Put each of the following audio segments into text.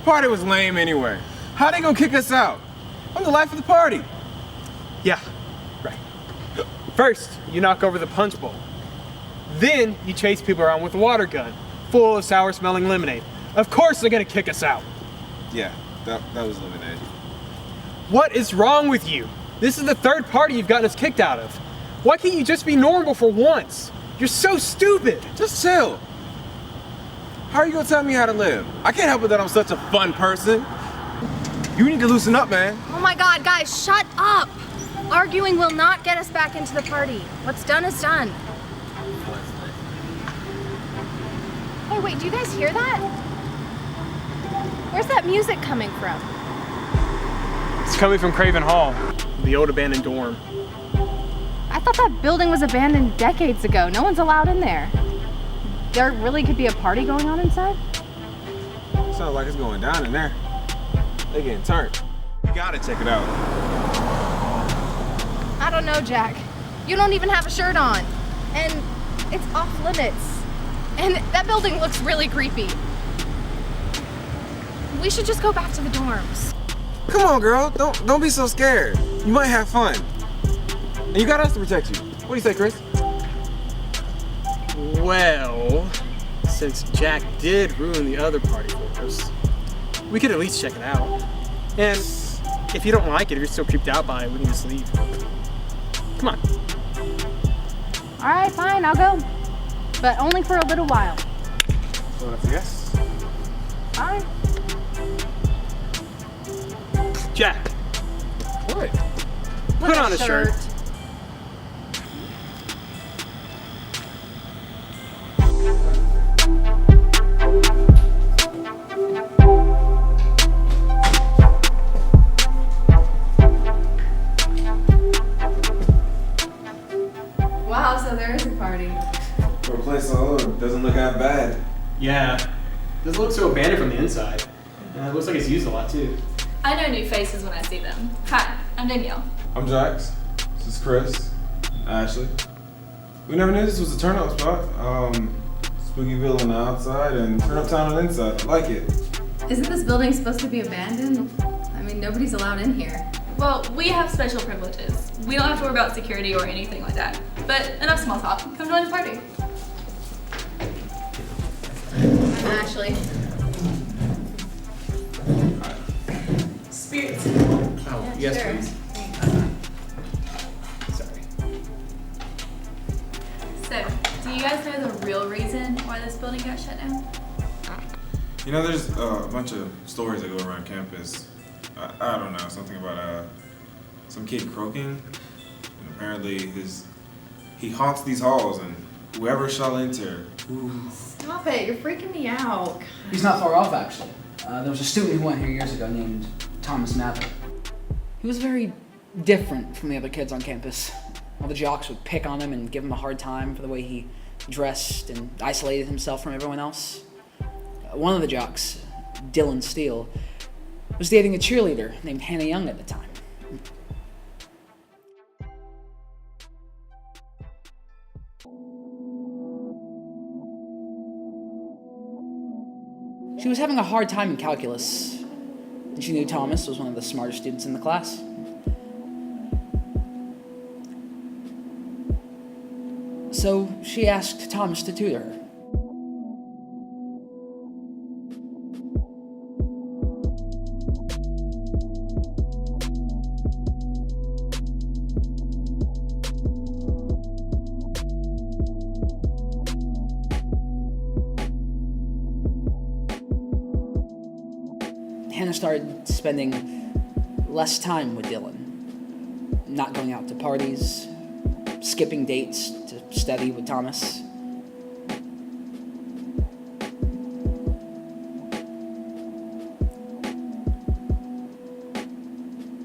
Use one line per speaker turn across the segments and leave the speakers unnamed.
Party was lame anyway. How they gonna kick us out? I'm the life of the party.
Yeah, right. First, you knock over the punch bowl. Then, you chase people around with a water gun, full of sour-smelling lemonade. Of course they're gonna kick us out.
Yeah, that was lemonade.
What is wrong with you? This is the third party you've gotten us kicked out of. Why can't you just be normal for once? You're so stupid.
Just chill. How are you gonna tell me how to live? I can't help it that I'm such a fun person. You need to loosen up, man.
Oh my God, guys, shut up! Arguing will not get us back into the party. What's done is done. Hey, wait, do you guys hear that? Where's that music coming from?
It's coming from Craven Hall, the old abandoned dorm.
I thought that building was abandoned decades ago. No one's allowed in there. There really could be a party going on inside?
Sounds like it's going down in there. They getting turned. You gotta check it out.
I don't know, Jack. You don't even have a shirt on. And it's off limits. And that building looks really creepy. We should just go back to the dorms.
Come on, girl. Don't be so scared. You might have fun. And you got us to protect you. What do you say, Chris?
Well, since Jack did ruin the other party for us, we could at least check it out. And if you don't like it, if you're still creeped out by it, we can just leave. Come on.
All right, fine, I'll go. But only for a little while.
So that's a yes.
All right.
Jack,
What?
put on a shirt.
Wow, so there is a party.
For a place so old, it doesn't look that bad.
Yeah, doesn't look so abandoned from the inside. It looks like it's used a lot too.
I know new faces when I see them. Hi, I'm Neal.
I'm Jax. This is Chris. Ashley. We never knew this was a turnout spot. Spookyville on the outside and turn up town on the inside. I like it.
Isn't this building supposed to be abandoned? I mean, nobody's allowed in here.
Well, we have special privileges. We don't have to worry about security or anything like that. But enough small talk. Come join the party.
I'm Ashley.
Spirits.
Oh,
Yeah,
yes,
sure.
please. Sorry.
So, do you guys know the real reason why this building got shut down?
You know, there's a bunch of stories that go around campus. I don't know, something about some kid croaking. And apparently he haunts these halls and whoever shall enter.
Stop it, you're freaking me out.
He's not far off, actually. There was a student who went here years ago named Thomas Mather. He was very different from the other kids on campus. All the jocks would pick on him and give him a hard time for the way he dressed and isolated himself from everyone else. One of the jocks, Dylan Steele, was dating a cheerleader named Hannah Young at the time. She was having a hard time in calculus, and she knew Thomas was one of the smartest students in the class. So she asked Thomas to tutor her. Hannah started spending less time with Dylan, not going out to parties, skipping dates to study with Thomas.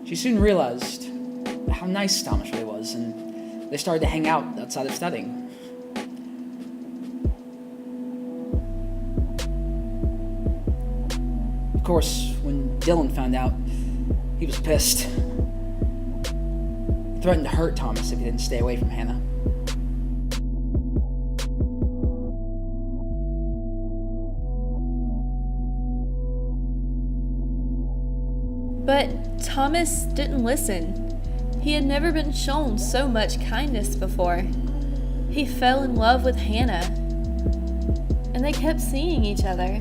She soon realized how nice Thomas really was, and they started to hang out outside of studying. Of course, when Dylan found out, he was pissed. He threatened to hurt Thomas if he didn't stay away from Hannah.
But Thomas didn't listen. He had never been shown so much kindness before. He fell in love with Hannah, and they kept seeing each other.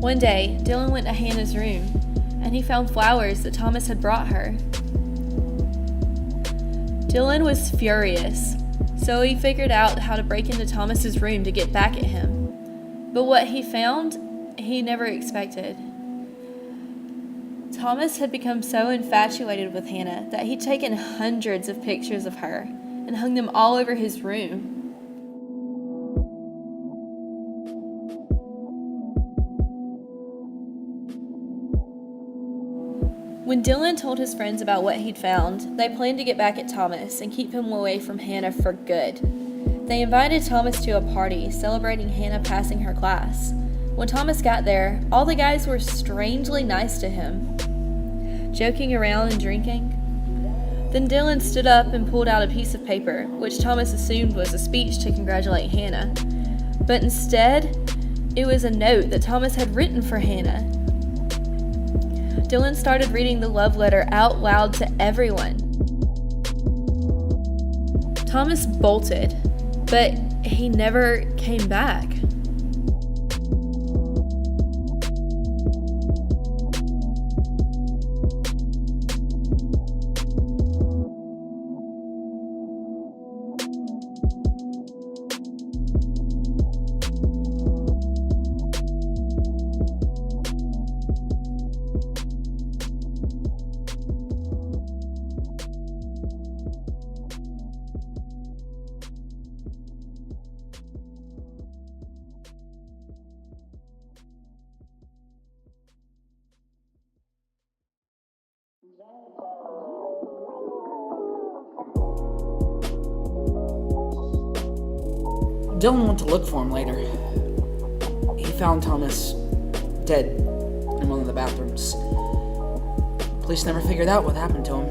One day, Dylan went to Hannah's room, and he found flowers that Thomas had brought her. Dylan was furious, so he figured out how to break into Thomas's room to get back at him. But what he found, he never expected. Thomas had become so infatuated with Hannah that he'd taken hundreds of pictures of her and hung them all over his room. When Dylan told his friends about what he'd found, they planned to get back at Thomas and keep him away from Hannah for good. They invited Thomas to a party celebrating Hannah passing her class. When Thomas got there, all the guys were strangely nice to him, joking around and drinking. Then Dylan stood up and pulled out a piece of paper, which Thomas assumed was a speech to congratulate Hannah. But instead, it was a note that Thomas had written for Hannah. Dylan started reading the love letter out loud to everyone. Thomas bolted, but he never came back.
Dylan went to look for him later. He found Thomas dead in one of the bathrooms. Police never figured out what happened to him.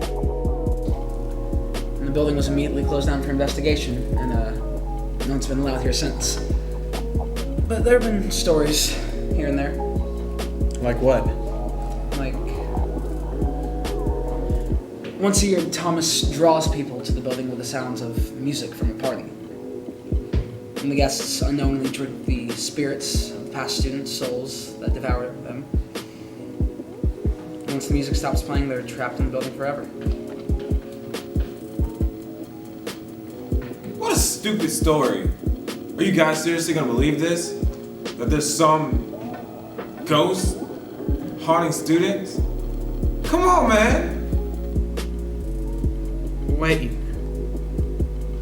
And the building was immediately closed down for investigation, and no one's been allowed here since. But there have been stories here and there.
Like what?
Like, once a year, Thomas draws people to the building with the sounds of music from a party. And the guests unknowingly drink the spirits of past students' souls that devour them. Once the music stops playing, they're trapped in the building forever.
What a stupid story. Are you guys seriously gonna believe this? That there's some ghost haunting students? Come on, man!
Wait.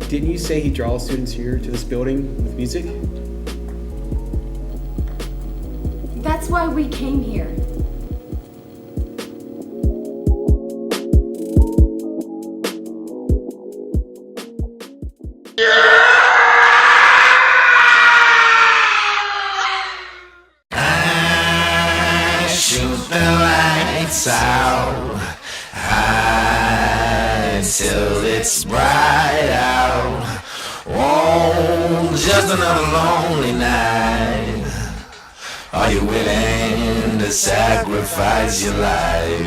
Didn't you say he draws students here to this building with music?
That's why we came here.
Shoot the lights out till it's bright out. Oh, just another lonely night. Are you willing to sacrifice your life?